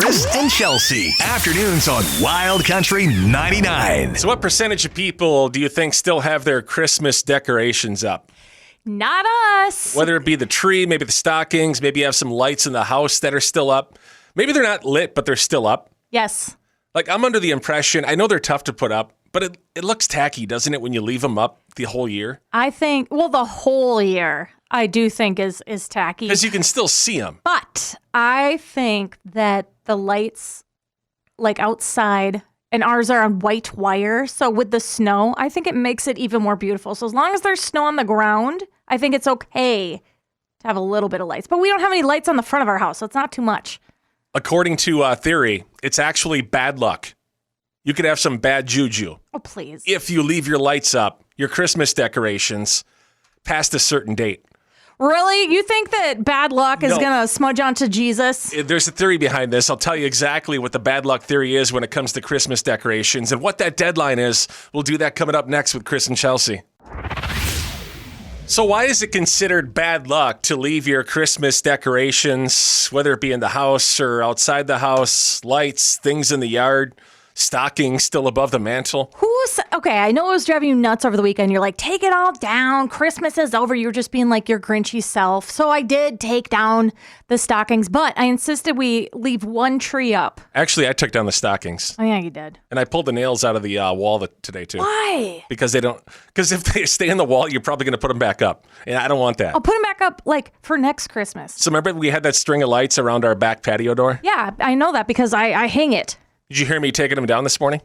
Kris and Chelsea. Afternoons on Wild Country 99. So what percentage of people do you think still have their Christmas decorations up? Not us. Whether it be the tree, maybe the stockings, maybe you have some lights in the house that are still up. Maybe they're not lit, but they're still up. Yes. Like, I'm under the impression, I know they're tough to put up, but it looks tacky, doesn't it, when you leave them up the whole year? I think, the whole year, I do think is tacky. Because you can still see them. But I think that the lights, like outside, and ours are on white wire, so with the snow, I think it makes it even more beautiful. So as long as there's snow on the ground, I think it's okay to have a little bit of lights. But we don't have any lights on the front of our house, so it's not too much. According to theory, it's actually bad luck. You could have some bad juju. Oh, please. If you leave your lights up, your Christmas decorations, past a certain date. Really? You think that bad luck is going to smudge onto Jesus? There's a theory behind this. I'll tell you exactly what the bad luck theory is when it comes to Christmas decorations and what that deadline is. We'll do that coming up next with Kris and Chelsea. So why is it considered bad luck to leave your Christmas decorations, whether it be in the house or outside the house, lights, things in the yard, stockings still above the mantle? Okay, I know it was driving you nuts over the weekend. You're like, take it all down. Christmas is over. You're just being like your Grinchy self. So I did take down the stockings, but I insisted we leave one tree up. Actually, I took down the stockings. Oh, yeah, you did. And I pulled the nails out of the wall today, too. Why? Because if they stay in the wall, you're probably going to put them back up. And I don't want that. I'll put them back up, like, for next Christmas. So remember we had that string of lights around our back patio door? Yeah, I know that because I hang it. Did you hear me taking them down this morning?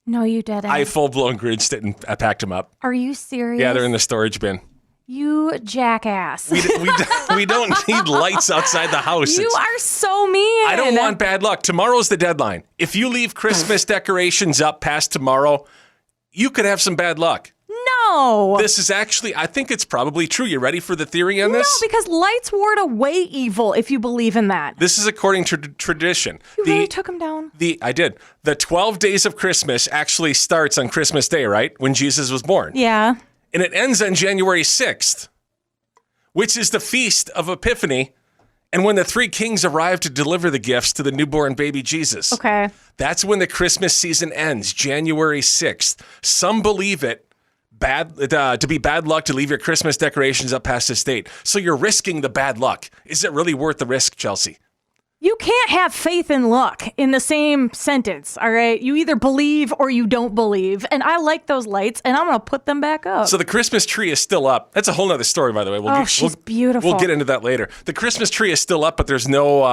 No, you didn't. I full-blown grinched it and I packed them up. Are you serious? Yeah, they're in the storage bin. You jackass. We don't need lights outside the house. You are so mean. I don't want bad luck. Tomorrow's the deadline. If you leave Christmas decorations up past tomorrow, you could have some bad luck. No. This is actually, I think it's probably true. You ready for the theory on this? No, because lights ward away evil if you believe in that. This is according to tradition. You really took them down? I did. The 12 days of Christmas actually starts on Christmas Day, right? When Jesus was born. Yeah. And it ends on January 6th, which is the Feast of Epiphany, and when the three kings arrive to deliver the gifts to the newborn baby Jesus. Okay. That's when the Christmas season ends, January 6th. Some believe it to be bad luck to leave your Christmas decorations up past this date. So you're risking the bad luck. Is it really worth the risk, Chelsea? You can't have faith and luck in the same sentence, all right? You either believe or you don't believe. And I like those lights, and I'm going to put them back up. So the Christmas tree is still up. That's a whole nother story, by the way. She's beautiful. We'll get into that later. The Christmas tree is still up, but there's no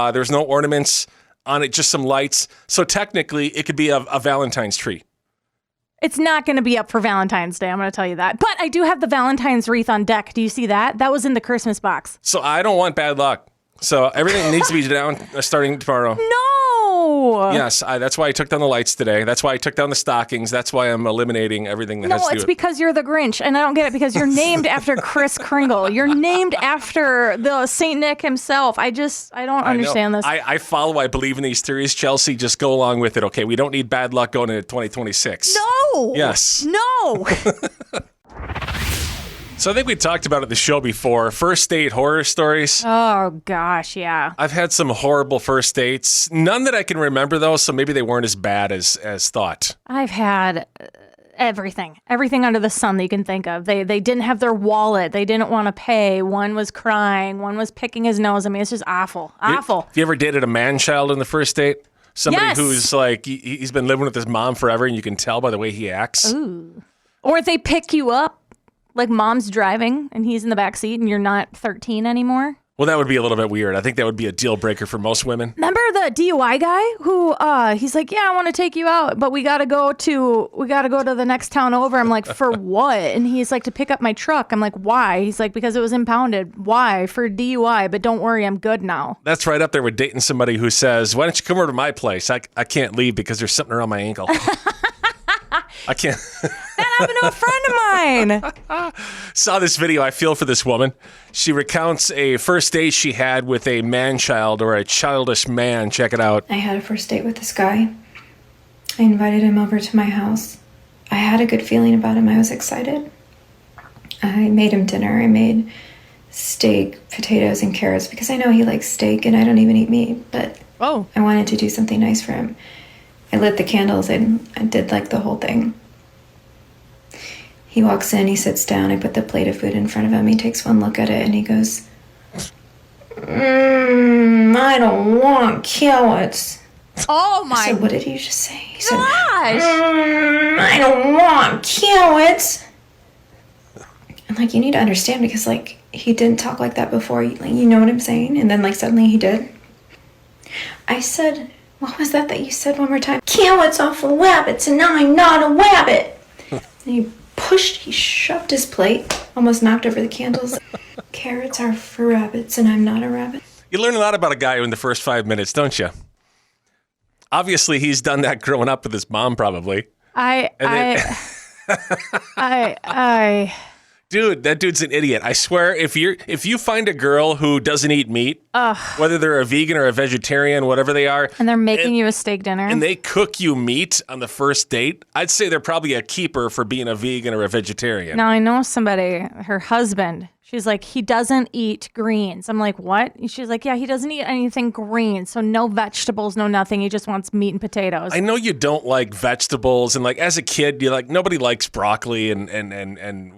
ornaments on it, just some lights. So technically, it could be a Valentine's tree. It's not going to be up for Valentine's Day, I'm going to tell you that. But I do have the Valentine's wreath on deck. Do you see that? That was in the Christmas box. So I don't want bad luck. So everything needs to be down starting tomorrow. No. Yes, that's why I took down the lights today. That's why I took down the stockings. That's why I'm eliminating everything that has to do with it. No, it's because you're the Grinch, and I don't get it because you're named after Kris Kringle. You're named after the Saint Nick himself. I don't understand this. I follow. I believe in these theories. Chelsea, just go along with it. Okay, we don't need bad luck going into 2026. No. Yes. No. So I think we talked about it the show before. First date horror stories. Oh, gosh, yeah. I've had some horrible first dates. None that I can remember, though, so maybe they weren't as bad as thought. I've had everything under the sun that you can think of. They didn't have their wallet. They didn't want to pay. One was crying. One was picking his nose. I mean, it's just awful. Awful. Have you ever dated a man-child in the first date? Somebody Yes. who's like, he's been living with his mom forever, and you can tell by the way he acts. Ooh. Or they pick you up. Like mom's driving and he's in the back seat and you're not 13 anymore. Well, that would be a little bit weird. I think that would be a deal breaker for most women. Remember the DUI guy who he's like, yeah, I want to take you out, but we got to go to the next town over. I'm like, for what? And he's like, to pick up my truck. I'm like, why? He's like, because it was impounded. Why? For DUI, but don't worry, I'm good now. That's right up there with dating somebody who says, why don't you come over to my place? I can't leave because there's something around my ankle. I can't. That happened to a friend of mine. Saw this video. I feel for this woman. She recounts a first date she had with a man-child or a childish man. Check it out. I had a first date with this guy. I invited him over to my house. I had a good feeling about him. I was excited. I made him dinner. I made steak, potatoes, and carrots because I know he likes steak and I don't even eat meat, but Oh. I wanted to do something nice for him. I lit the candles and I did like the whole thing. He walks in, he sits down, I put the plate of food in front of him, he takes one look at it and he goes, I don't want carrots. Oh I my said, what did you just say? He said, gosh. I don't want carrots. I'm like, you need to understand because, like, he didn't talk like that before. Like, you know what I'm saying? And then, like, suddenly he did. I said, what was that you said one more time? Carrots are for rabbits and I'm not a rabbit. And he shoved his plate, almost knocked over the candles. Carrots are for rabbits and I'm not a rabbit. You learn a lot about a guy in the first 5 minutes, don't you? Obviously, he's done that growing up with his mom, probably. Dude, that dude's an idiot. I swear, if you find a girl who doesn't eat meat, whether they're a vegan or a vegetarian, whatever they are, And they're making you a steak dinner. and they cook you meat on the first date, I'd say they're probably a keeper for being a vegan or a vegetarian. Now, I know somebody, her husband, she's like, he doesn't eat greens. I'm like, what? And she's like, yeah, he doesn't eat anything green. So no vegetables, no nothing. He just wants meat and potatoes. I know you don't like vegetables, and like as a kid, you like nobody likes broccoli and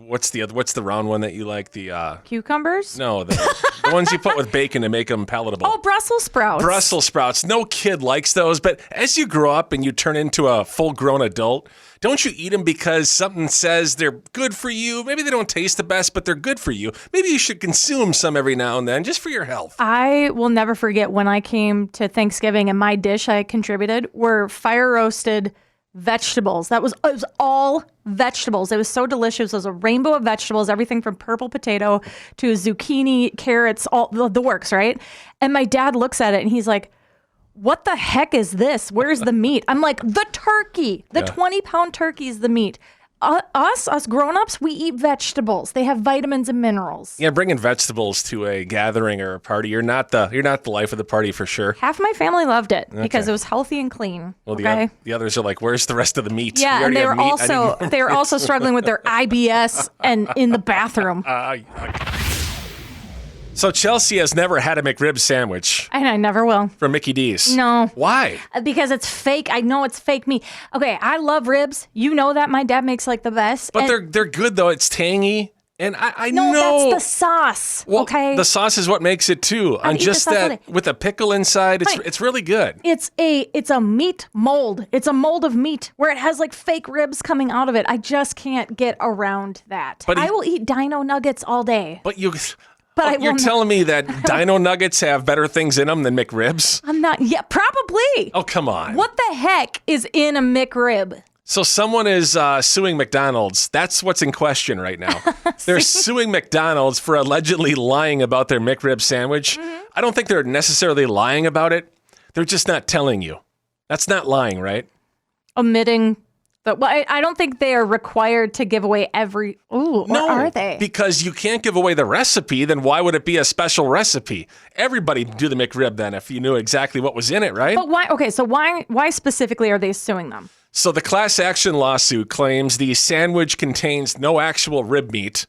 what's the round one that you like? The Cucumbers? no, the ones you put with bacon to make them palatable. Oh, Brussels sprouts. Brussels sprouts. No kid likes those, but as you grow up and you turn into a full-grown adult, don't you eat them because something says they're good for you? Maybe they don't taste the best, but they're good for you. Maybe you should consume some every now and then just for your health. I will never forget when I came to Thanksgiving and my dish I contributed were fire roasted vegetables. It was all vegetables. It was so delicious. It was a rainbow of vegetables, everything from purple potato to zucchini, carrots, all the works, right? And my dad looks at it and he's like, what the heck is this? Where's the meat? I'm like, the turkey, the 20-pound turkey is the meat. Us grown-ups, we eat vegetables. They have vitamins and minerals. Yeah, bringing vegetables to a gathering or a party, you're not the life of the party for sure. Half my family loved it because it was healthy and clean. Well, okay? the others are like, where's the rest of the meat? We Yeah, already and they have were meat. I also need they were also struggling with their IBS and in the bathroom. So Chelsea has never had a McRib sandwich And I never will. from Mickey D's. No. Why? Because it's fake. I know it's fake meat. Okay, I love ribs. You know that. My dad makes like the best. But And- they're good though. It's tangy. And I no, know. that's the sauce. Well, okay. the sauce is what makes it too. And eat the just sauce all that day. with a pickle inside, Right. it's really good. It's a meat mold. It's a mold of meat where it has like fake ribs coming out of it. I just can't get around that. But I will eat dino nuggets all day. But But I will you're not- telling me that Dino Nuggets have better things in them than McRibs? I'm not. Yeah, probably. Oh, come on. What the heck is in a McRib? So someone is suing McDonald's. That's what's in question right now. They're suing McDonald's for allegedly lying about their McRib sandwich. Mm-hmm. I don't think they're necessarily lying about it. They're just not telling you. That's not lying, right? Omitting. But I don't think they are required to give away every. Ooh, or are they? Because you can't give away the recipe, then why would it be a special recipe? Everybody would do the McRib then if you knew exactly what was in it, right? But why? Okay, so why specifically are they suing them? So the class action lawsuit claims the sandwich contains no actual rib meat.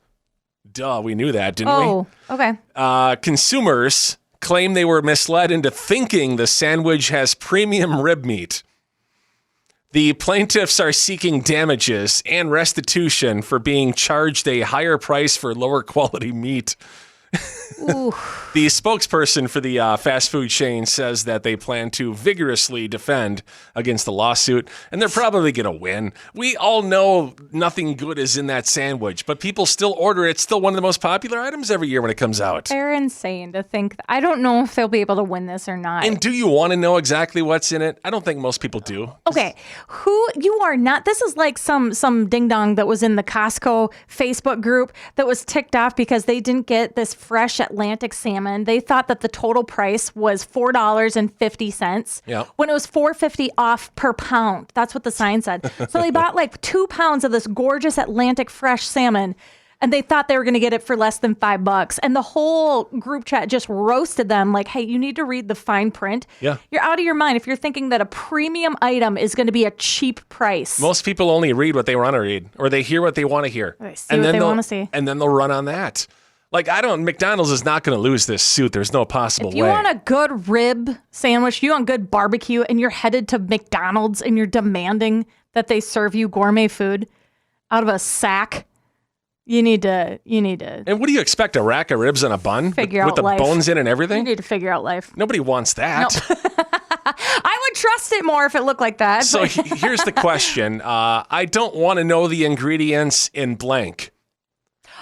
Duh, we knew that, didn't we? Oh, okay. Consumers claim they were misled into thinking the sandwich has premium rib meat. The plaintiffs are seeking damages and restitution for being charged a higher price for lower quality meat. Ooh. The spokesperson for the fast food chain says that they plan to vigorously defend against the lawsuit, and they're probably going to win. We all know nothing good is in that sandwich, but people still order it. It's still one of the most popular items every year when it comes out. They're insane to think. I don't know if they'll be able to win this or not. And do you want to know exactly what's in it? I don't think most people do. Okay, you are not. This is like some ding dong that was in the Costco Facebook group that was ticked off because they didn't get this fresh Atlantic salmon. They thought that the total price was $4.50. Yeah. When it was $4.50 off per pound. That's what the sign said. So they bought like 2 pounds of this gorgeous Atlantic fresh salmon. And they thought they were going to get it for less than $5. And the whole group chat just roasted them like, hey, you need to read the fine print. Yeah. You're out of your mind if you're thinking that a premium item is going to be a cheap price. Most people only read what they want to read, or they hear what they want to hear. They see what they they'll- wanna see. And then they'll run on that. Like, McDonald's is not going to lose this suit. There's no possible way. If you want a good rib sandwich, you want good barbecue, and you're headed to McDonald's and you're demanding that they serve you gourmet food out of a sack, you need to. And what do you expect? A rack of ribs on a bun? Figure with out the life. bones in and everything? You need to figure out life. Nobody wants that. I would trust it more if it looked like that. So here's the question. I don't want to know the ingredients in blank.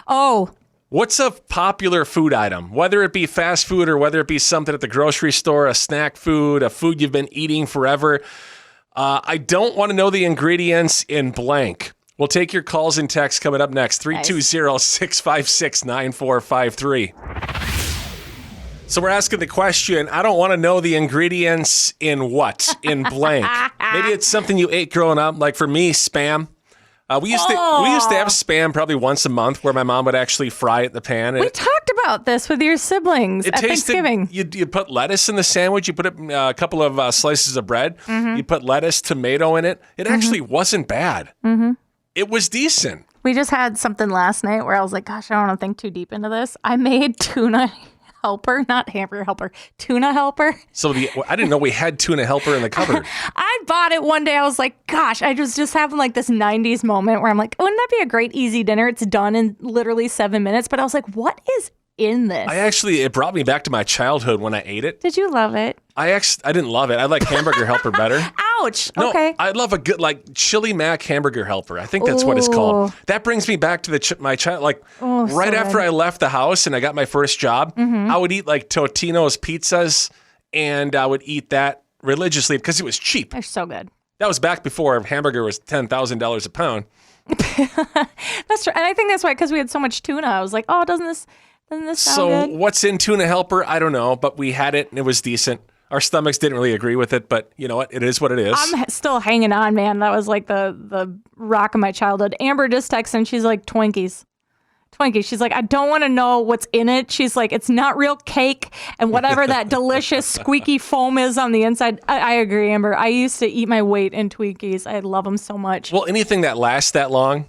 Oh. What's a popular food item, whether it be fast food or whether it be something at the grocery store, a snack food, a food you've been eating forever? I don't want to know the ingredients in blank. We'll take your calls and texts coming up next. 320-656-9453. So we're asking the question, I don't want to know the ingredients in what? In blank. Maybe it's something you ate growing up. Like for me, Spam. We used to have Spam probably once a month where my mom would actually fry it in the pan. We talked about this with your siblings at Thanksgiving. You put lettuce in the sandwich. You put a couple of slices of bread. Mm-hmm. You put lettuce, tomato in it. It actually wasn't bad. Mm-hmm. It was decent. We just had something last night where I was like, gosh, I don't want to think too deep into this. I made tuna helper, not hamburger helper, tuna helper. So I didn't know we had tuna helper in the cupboard. I bought it one day. I was like, gosh, I was just having like this 90s moment where I'm like, wouldn't that be a great easy dinner? It's done in literally 7 minutes. But I was like, what is in this? It brought me back to my childhood when I ate it. Did you love it? I didn't love it. I like hamburger helper better. Ouch. No, okay. I love a good chili mac hamburger helper. I think that's what it's called. That brings me back to my child. Right after I left the house and I got my first job, I would eat like Totino's pizzas, and I would eat that religiously because it was cheap. They're so good. That was back before a hamburger was $10,000 a pound. That's true, and I think that's why, because we had so much tuna. I was like, oh, doesn't this sound good? What's in tuna helper? I don't know, but we had it and it was decent. Our stomachs didn't really agree with it, but you know what? It is what it is. I'm still hanging on, man. That was like the rock of my childhood. Amber just texted and she's like, Twinkies. She's like, I don't want to know what's in it. She's like, it's not real cake, and whatever that delicious squeaky foam is on the inside. I agree, Amber. I used to eat my weight in Twinkies. I love them so much. Well, anything that lasts that long,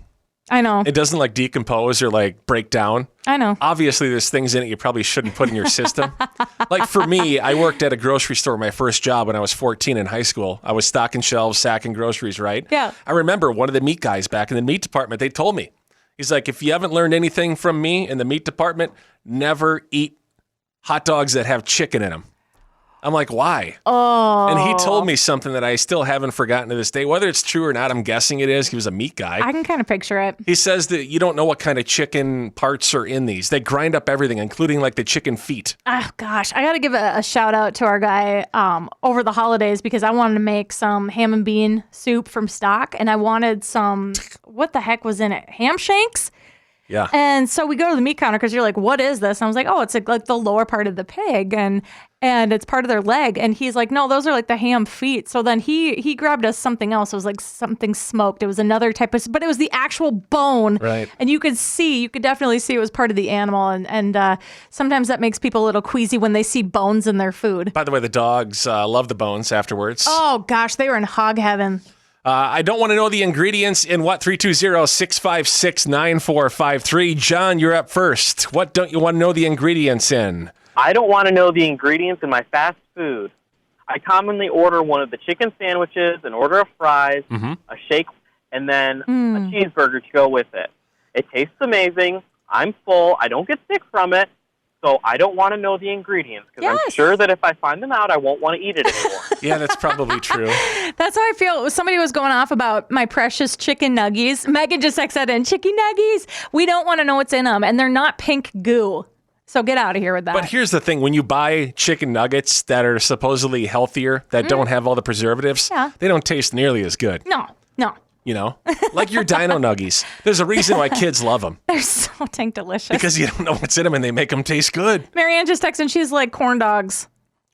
I know. it doesn't decompose or break down. I know. Obviously, there's things in it you probably shouldn't put in your system. Like for me, I worked at a grocery store my first job when I was 14 in high school. I was stocking shelves, sacking groceries, right? Yeah. I remember one of the meat guys back in the meat department, they told me, he's like, if you haven't learned anything from me in the meat department, never eat hot dogs that have chicken in them. I'm like, why? Oh. And he told me something that I still haven't forgotten to this day. Whether it's true or not, I'm guessing it is. He was a meat guy. I can kind of picture it. He says that you don't know what kind of chicken parts are in these. They grind up everything, including the chicken feet. Oh, gosh. I got to give a shout out to our guy over the holidays because I wanted to make some ham and bean soup from stock, and I wanted some, what the heck was in it? Ham shanks? Yeah. And so we go to the meat counter because you're like, what is this? And I was like, oh, it's like the lower part of the pig and it's part of their leg. And he's like, no, those are like the ham feet. So then he grabbed us something else. It was like something smoked. It was another type of, but it was the actual bone. Right. And you could definitely see it was part of the animal. And sometimes that makes people a little queasy when they see bones in their food. By the way, the dogs love the bones afterwards. Oh, gosh, they were in hog heaven. I don't want to know the ingredients in what? 320-656-9453. John, you're up first. What don't you want to know the ingredients in? I don't want to know the ingredients in my fast food. I commonly order one of the chicken sandwiches, an order of fries, a shake, and then a cheeseburger to go with it. It tastes amazing. I'm full. I don't get sick from it. So I don't want to know the ingredients because I'm sure that if I find them out, I won't want to eat it anymore. Yeah, that's probably true. That's how I feel. Somebody was going off about my precious chicken nuggies. Megan just texted in, chicken nuggies. We don't want to know what's in them, and they're not pink goo. So get out of here with that. But here's the thing. When you buy chicken nuggets that are supposedly healthier, that don't have all the preservatives, they don't taste nearly as good. No. You know? Like your Dino Nuggies. There's a reason why kids love them. They're so dang delicious. Because you don't know what's in them and they make them taste good. Marianne just texted and she's like, corn dogs.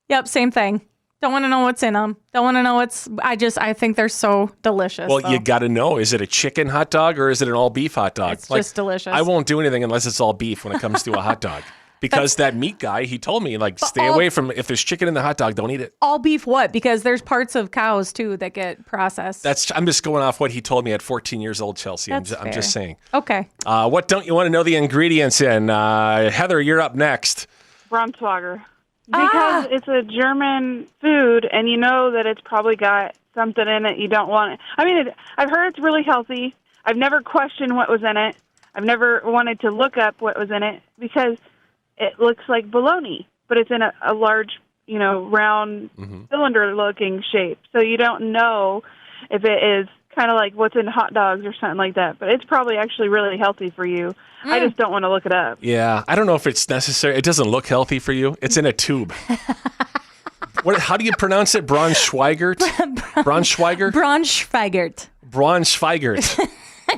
Yep, same thing. Don't want to know what's in them. Don't want to know I think they're so delicious. Well, you got to know, is it a chicken hot dog or is it an all beef hot dog? It's just delicious. I won't do anything unless it's all beef when it comes to a hot dog. Because that meat guy, he told me, like, stay away from, if there's chicken in the hot dog, don't eat it. All beef what? Because there's parts of cows, too, that get processed. I'm just going off what he told me at 14 years old, Chelsea. I'm just saying. Okay. What don't you want to know the ingredients in? Heather, you're up next. Braunschweiger. Because it's a German food, and you know that it's probably got something in it you don't want. I mean, I've heard it's really healthy. I've never questioned what was in it. I've never wanted to look up what was in it because it looks like bologna, but it's in a large, round cylinder-looking shape. So you don't know if it is kind of like what's in hot dogs or something like that. But it's probably actually really healthy for you. I just don't want to look it up. Yeah, I don't know if it's necessary. It doesn't look healthy for you. It's in a tube. How do you pronounce it? Braunschweigert? Braunschweiger? Braunschweigert. Braunschweigert.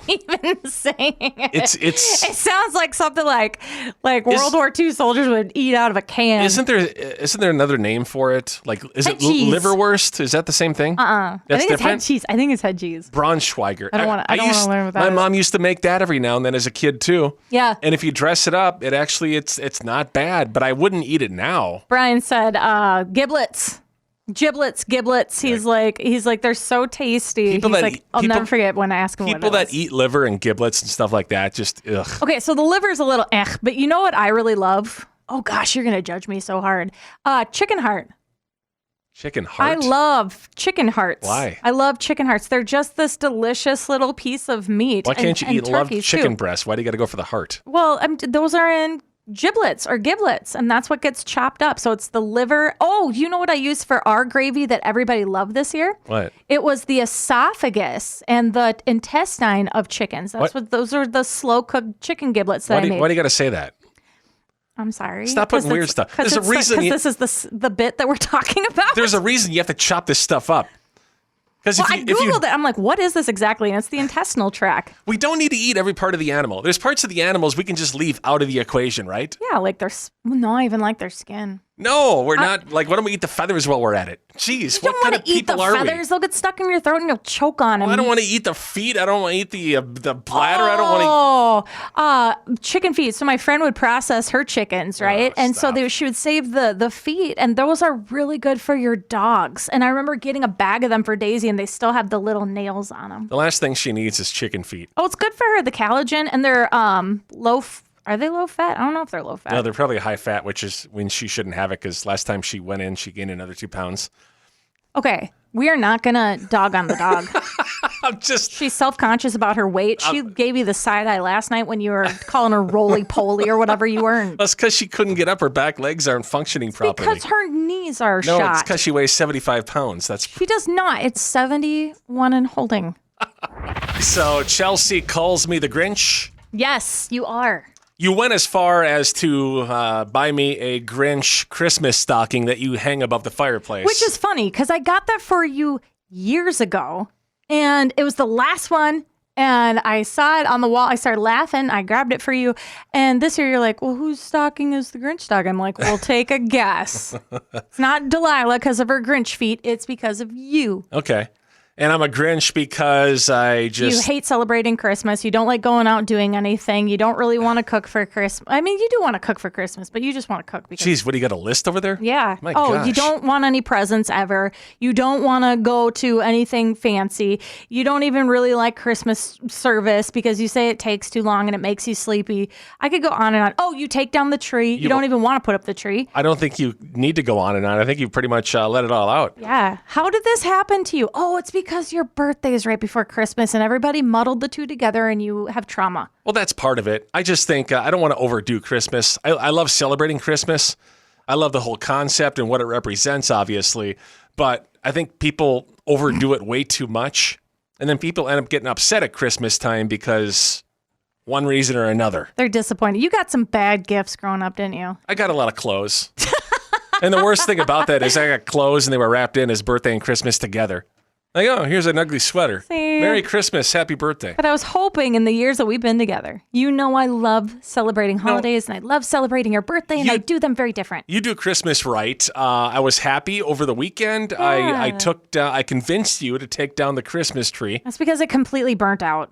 Even saying it. It sounds like something like World War II soldiers would eat out of a can. Isn't there another name for it? Like, is head it cheese. liverwurst? Is that the same thing? I think it's head cheese. I think it's head cheese. Braunschweiger. I don't want to learn what that My is. mom used to make that every now and then as a kid too. Yeah. And if you dress it up, it's not bad, but I wouldn't eat it now. Brian said giblets. Giblets. He's like, they're so tasty. I'll never forget when I ask him what it people that was. eat liver and giblets and stuff like that, just ugh. Okay, so the liver's a little but you know what I really love? Oh gosh, you're gonna judge me so hard. Chicken heart. Chicken heart? I love chicken hearts. Why? I love chicken hearts. They're just this delicious little piece of meat. Why can't you love chicken too. breast? Why do you got to go for the heart? Well, those are in giblets or giblets, and that's what gets chopped up. So it's the liver. Oh, you know what I used for our gravy that everybody loved this year? What? It was the esophagus and the intestine of chickens. Those are the slow cooked chicken giblets that I made. Why do you got to say that? I'm sorry. Stop putting weird stuff. There's a reason. Because this is the bit that we're talking about. There's a reason you have to chop this stuff up. Well, I Googled it. I'm like, what is this exactly? And it's the intestinal tract. We don't need to eat every part of the animal. There's parts of the animals we can just leave out of the equation, right? Yeah, like I even like their skin. No, we're not. Like, why don't we eat the feathers while we're at it? Jeez, what kind of people are we? You don't want to eat the feathers. They'll get stuck in your throat and you'll choke on them. Well, I don't want to eat the feet. I don't want to eat the bladder. I don't want to. Chicken feet. So my friend would process her chickens, right? And stop. so she would save the feet, and those are really good for your dogs. And I remember getting a bag of them for Daisy, and they still have the little nails on them. The last thing she needs is chicken feet. Oh, it's good for her, the collagen, and they're low. Are they low fat? I don't know if they're low fat. No, they're probably high fat, which is when she shouldn't have it, because last time she went in, she gained another 2 pounds. Okay, we are not gonna dog on the dog. She's self-conscious about her weight. She gave you the side eye last night when you were calling her roly-poly or whatever you were. That's because she couldn't get up. Her back legs aren't functioning properly. Because her knees are shot. No, it's because she weighs 75 pounds. She does not. It's 71 and holding. So Chelsea calls me the Grinch. Yes, you are. You went as far as to buy me a Grinch Christmas stocking that you hang above the fireplace. Which is funny, because I got that for you years ago, and it was the last one, and I saw it on the wall. I started laughing. I grabbed it for you, and this year you're like, well, whose stocking is the Grinch stocking? I'm like, well, take a guess. It's not Delilah because of her Grinch feet. It's because of you. Okay. And I'm a Grinch because You hate celebrating Christmas. You don't like going out doing anything. You don't really want to cook for Christmas. I mean, you do want to cook for Christmas, but you just want to cook because... Jeez, what, do you got a list over there? Yeah. My gosh. You don't want any presents ever. You don't want to go to anything fancy. You don't even really like Christmas service because you say it takes too long and it makes you sleepy. I could go on and on. Oh, you take down the tree. You don't even want to put up the tree. I don't think you need to go on and on. I think you pretty much let it all out. Yeah. How did this happen to you? Oh, it's because your birthday is right before Christmas and everybody muddled the two together and you have trauma. Well, that's part of it. I just think I don't want to overdo Christmas. I love celebrating Christmas. I love the whole concept and what it represents, obviously. But I think people overdo it way too much. And then people end up getting upset at Christmas time because one reason or another. They're disappointed. You got some bad gifts growing up, didn't you? I got a lot of clothes. And the worst thing about that is I got clothes and they were wrapped in as birthday and Christmas together. Like, oh, here's an ugly sweater. See? Merry Christmas. Happy birthday. But I was hoping in the years that we've been together, you know I love celebrating holidays and I love celebrating your birthday and I do them very different. You do Christmas right. I was happy over the weekend. Yeah. I convinced you to take down the Christmas tree. That's because it completely burnt out.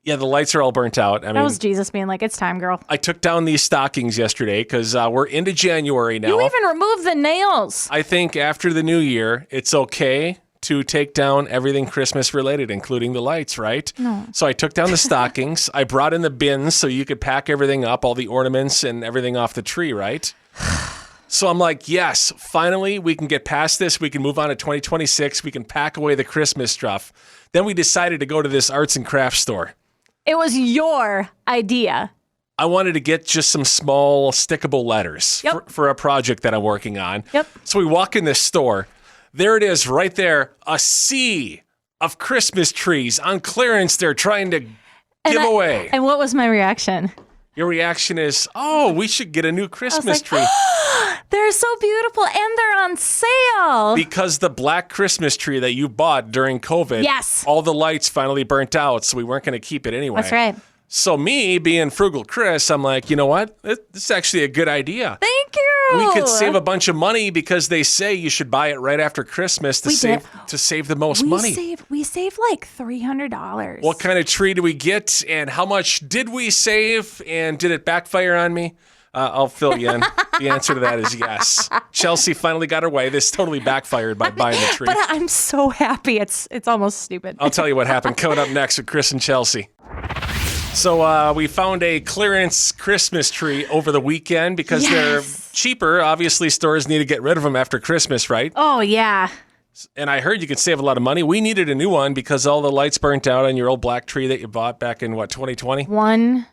Yeah, the lights are all burnt out. That was Jesus being like, it's time, girl. I took down these stockings yesterday because we're into January now. You even removed the nails. I think after the new year, it's okay to take down everything Christmas related, including the lights, right? No. So I took down the stockings. I brought in the bins so you could pack everything up, all the ornaments and everything off the tree, right? So I'm like, yes, finally we can get past this. We can move on to 2026. We can pack away the Christmas stuff. Then we decided to go to this arts and crafts store. It was your idea. I wanted to get just some small stickable letters for a project that I'm working on. Yep. So we walk in this store. There it is right there, a sea of Christmas trees on clearance they're trying to give away. And what was my reaction? Your reaction is, oh, we should get a new Christmas tree. They're so beautiful and they're on sale. Because the black Christmas tree that you bought during COVID, yes, all the lights finally burnt out, so we weren't going to keep it anyway. That's right. So me, being frugal Kris, I'm like, you know what? This is actually a good idea. Thank you. We could save a bunch of money because they say you should buy it right after Christmas to save the most money. We saved like $300. What kind of tree do we get, and how much did we save, and did it backfire on me? I'll fill you in. The answer to that is yes. Chelsea finally got her way. This totally backfired by buying the tree. But I'm so happy. It's almost stupid. I'll tell you what happened coming up next with Kris and Chelsea. So we found a clearance Christmas tree over the weekend because they're cheaper. Obviously, stores need to get rid of them after Christmas, right? Oh, yeah. And I heard you could save a lot of money. We needed a new one because all the lights burnt out on your old black tree that you bought back in, 2020? One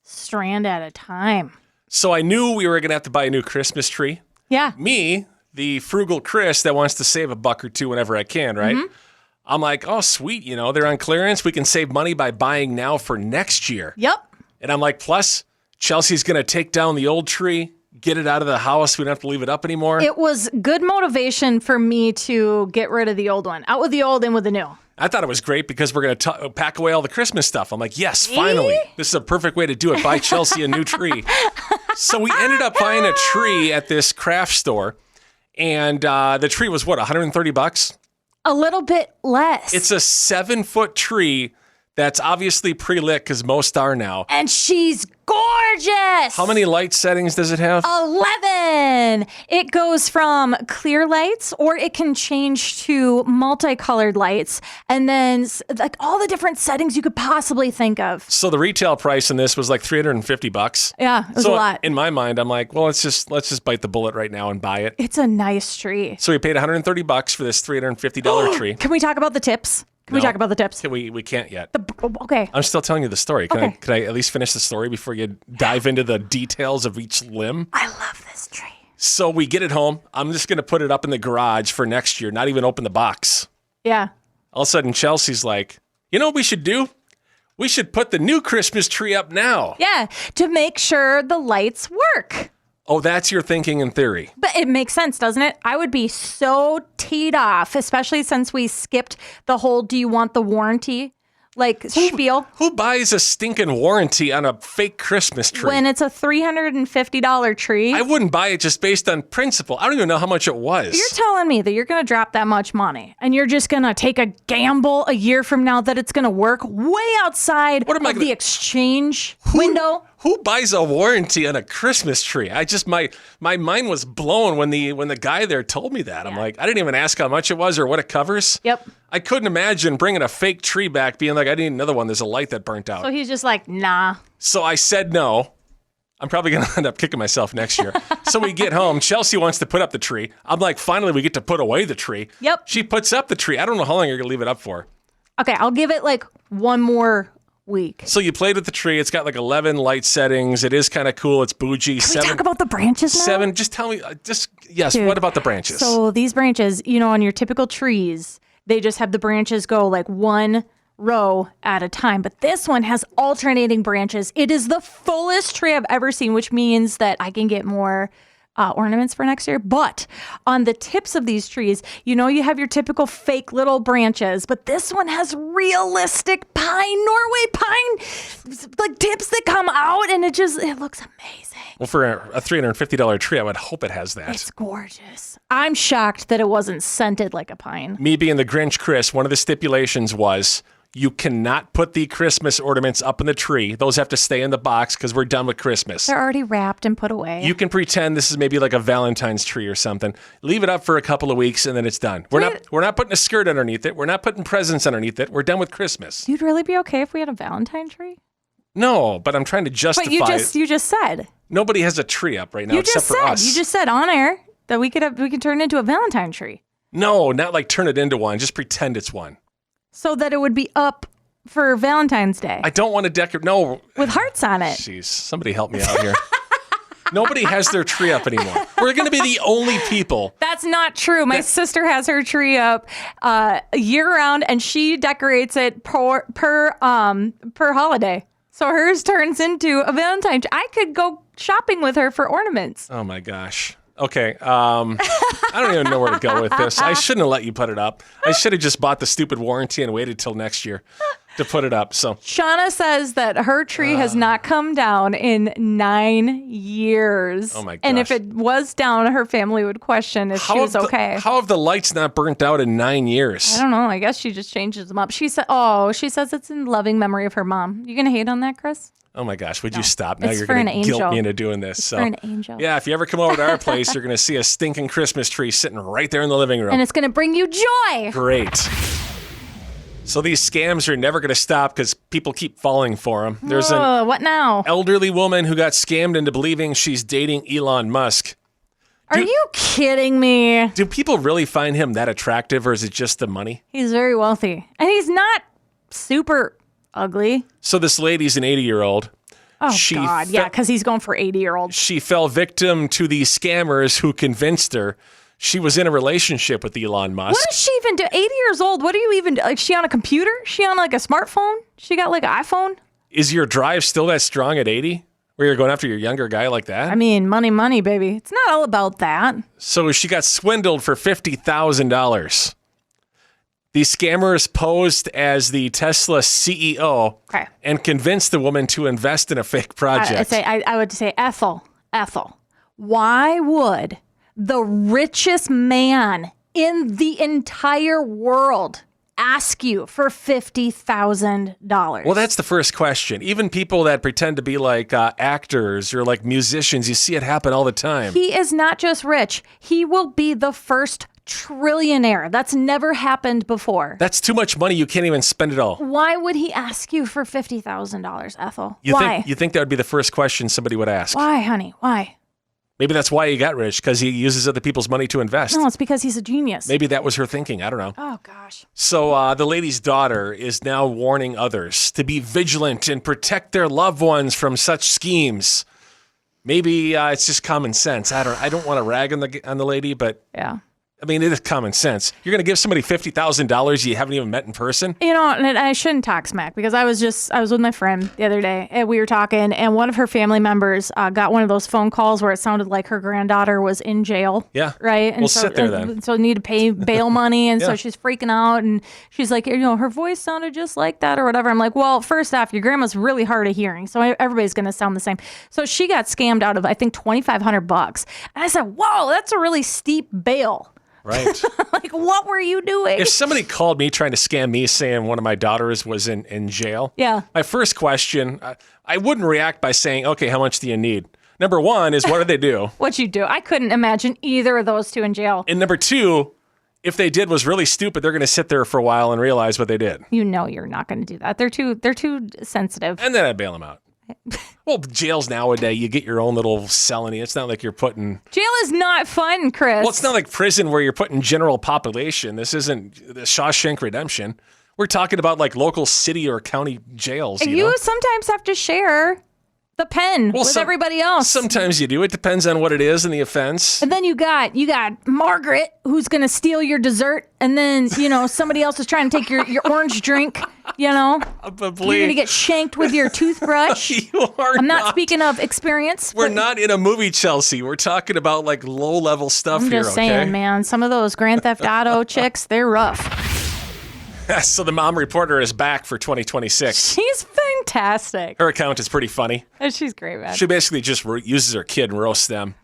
strand at a time. So I knew we were going to have to buy a new Christmas tree. Yeah. Me, the frugal Kris that wants to save a buck or two whenever I can, right? Mm-hmm. I'm like, oh, sweet. They're on clearance. We can save money by buying now for next year. Yep. And I'm like, plus, Chelsea's going to take down the old tree, get it out of the house. We don't have to leave it up anymore. It was good motivation for me to get rid of the old one. Out with the old, in with the new. I thought it was great because we're going to pack away all the Christmas stuff. I'm like, yes, finally. This is a perfect way to do it. Buy Chelsea a new tree. So we ended up buying a tree at this craft store. And the tree was, $130? A little bit less. It's a 7-foot tree that's obviously pre-lit because most are now. And she's gorgeous. How many light settings does it have? 11. It goes from clear lights, or it can change to multicolored lights, and then like all the different settings you could possibly think of. So the retail price in this was like $350. Yeah, it was a lot. In my mind, I'm like, well, let's just bite the bullet right now and buy it. It's a nice tree. So we paid $130 for this $350 tree. Can we talk about the tips? Can we talk about the tips? We can't yet. Okay. I'm still telling you the story. Can I at least finish the story before you dive into the details of each limb? I love this tree. So we get it home. I'm just going to put it up in the garage for next year, not even open the box. Yeah. All of a sudden, Chelsea's like, you know what we should do? We should put the new Christmas tree up now. Yeah, to make sure the lights work. Oh, that's your thinking in theory. But it makes sense, doesn't it? I would be so teed off, especially since we skipped the whole do you want the warranty spiel. Who buys a stinking warranty on a fake Christmas tree? When it's a $350 tree. I wouldn't buy it just based on principle. I don't even know how much it was. You're telling me that you're going to drop that much money and you're just going to take a gamble a year from now that it's going to work way outside of the exchange window? Who buys a warranty on a Christmas tree? My mind was blown when the guy there told me that. I'm like, I didn't even ask how much it was or what it covers. Yep. I couldn't imagine bringing a fake tree back, being like, I need another one. There's a light that burnt out. So he's just like, nah. So I said no. I'm probably going to end up kicking myself next year. So we get home. Chelsea wants to put up the tree. I'm like, finally, we get to put away the tree. Yep. She puts up the tree. I don't know how long you're going to leave it up for. Okay, I'll give it like one more week. So you played with the tree. It's got like 11 light settings. It is kind of cool. It's bougie. Can we talk about the branches now? 7. Just tell me. Yes. Dude, what about the branches? So these branches, on your typical trees, they just have the branches go like one row at a time. But this one has alternating branches. It is the fullest tree I've ever seen, which means that I can get more ornaments for next year. But on the tips of these trees, you have your typical fake little branches, but this one has realistic pine, Norway pine, like tips that come out, and it looks amazing. Well, for a $350 tree, I would hope it has that. It's gorgeous. I'm shocked that it wasn't scented like a pine. Me being the Grinch Kris, one of the stipulations was You cannot put the Christmas ornaments up in the tree. Those have to stay in the box because we're done with Christmas. They're already wrapped and put away. You can pretend this is maybe like a Valentine's tree or something. Leave it up for a couple of weeks and then it's done. We're not putting a skirt underneath it. We're not putting presents underneath it. We're done with Christmas. You'd really be okay if we had a Valentine tree? No, but I'm trying to justify But you just said. Nobody has a tree up right now except for us. You just said on air that we could turn it into a Valentine tree. No, not like turn it into one. Just pretend it's one. So that it would be up for Valentine's Day. I don't want to decorate. No. With hearts on it. Jeez, somebody help me out here. Nobody has their tree up anymore. We're going to be the only people. That's not true. My sister has her tree up year round, and she decorates it per holiday. So hers turns into a Valentine tree. I could go shopping with her for ornaments. Oh my gosh. Okay. I don't even know where to go with this. I shouldn't have let you put it up. I should have just bought the stupid warranty and waited till next year to put it up. So Shauna says that her tree has not come down in 9 years. Oh my gosh. And if it was down, her family would question if she was okay. How have the lights not burnt out in 9 years? I don't know. I guess she just changes them up. She says it's in loving memory of her mom. You gonna hate on that, Chris? Oh my gosh, would you stop? Now It's you're for going an to guilt angel. me into doing this. For an angel. Yeah, if you ever come over to our place, you're going to see a stinking Christmas tree sitting right there in the living room. And it's gonna bring you joy. Great. So these scams are never going to stop because people keep falling for them. There's an What now? elderly woman who got scammed into believing she's dating Elon Musk. Are you kidding me? Do people really find him that attractive, or is it just the money? He's very wealthy. And he's not super ugly. So this lady's an 80-year-old. Oh, God. Yeah, because he's going for 80-year-olds. She fell victim to these scammers who convinced her she was in a relationship with Elon Musk. What does she even do? 80 years old. What do you even do? Like, she on a computer? She on like a smartphone? She got like an iPhone? Is your drive still that strong at 80? Where you're going after your younger guy like that? I mean, money, baby. It's not all about that. So she got swindled for $50,000. The scammers posed as the Tesla CEO and convinced the woman to invest in a fake project. I would say, Ethel, why would the richest man in the entire world ask you for $50,000? Well, that's the first question. Even people that pretend to be like actors or like musicians, you see it happen all the time. He is not just rich. He will be the first trillionaire. That's never happened before. That's too much money. You can't even spend it all. Why would he ask you for $50,000, Ethel? Why? You think that would be the first question somebody would ask? Why, honey? Why? Maybe that's why he got rich, because he uses other people's money to invest. No, it's because he's a genius. Maybe that was her thinking. I don't know. Oh, gosh. So the lady's daughter is now warning others to be vigilant and protect their loved ones from such schemes. Maybe it's just common sense. I don't want to rag on the lady, but yeah. I mean, it is common sense. You're going to give somebody $50,000 you haven't even met in person? You know, and I shouldn't talk smack because I was with my friend the other day and we were talking and one of her family members got one of those phone calls where it sounded like her granddaughter was in jail. Yeah. Right? And We'll sit there then. So need to pay bail money. And Yeah. so she's freaking out and she's like, her voice sounded just like that or whatever. I'm like, well, first off, your grandma's really hard of hearing. So everybody's going to sound the same. So she got scammed out of, I think, $2,500. And I said, whoa, that's a really steep bail. Right. Like, what were you doing? If somebody called me trying to scam me saying one of my daughters was in jail, yeah. my first question, I wouldn't react by saying, okay, how much do you need? Number one is, what do they do? What'd you do? I couldn't imagine either of those two in jail. And number two, if they did was really stupid, they're going to sit there for a while and realize what they did. You know you're not going to do that. They're too sensitive. And then I'd bail them out. Well, jails nowadays, you get your own little cell in it. It's not like you're putting... Jail is not fun, Chris. Well, it's not like prison where you're putting general population. This isn't the Shawshank Redemption. We're talking about like local city or county jails. You know? Sometimes have to share the pen with everybody else. Sometimes you do. It depends on what it is and the offense. And then you got Margaret who's going to steal your dessert. And then, somebody else is trying to take your orange drink, You're going to get shanked with your toothbrush. I'm not speaking of experience. We're not in a movie, Chelsea. We're talking about like low-level stuff here, I'm just saying, man, some of those Grand Theft Auto chicks, they're rough. So the mom reporter is back for 2026. She's fantastic. Her account is pretty funny. And she's great, man. She basically just uses her kid and roasts them.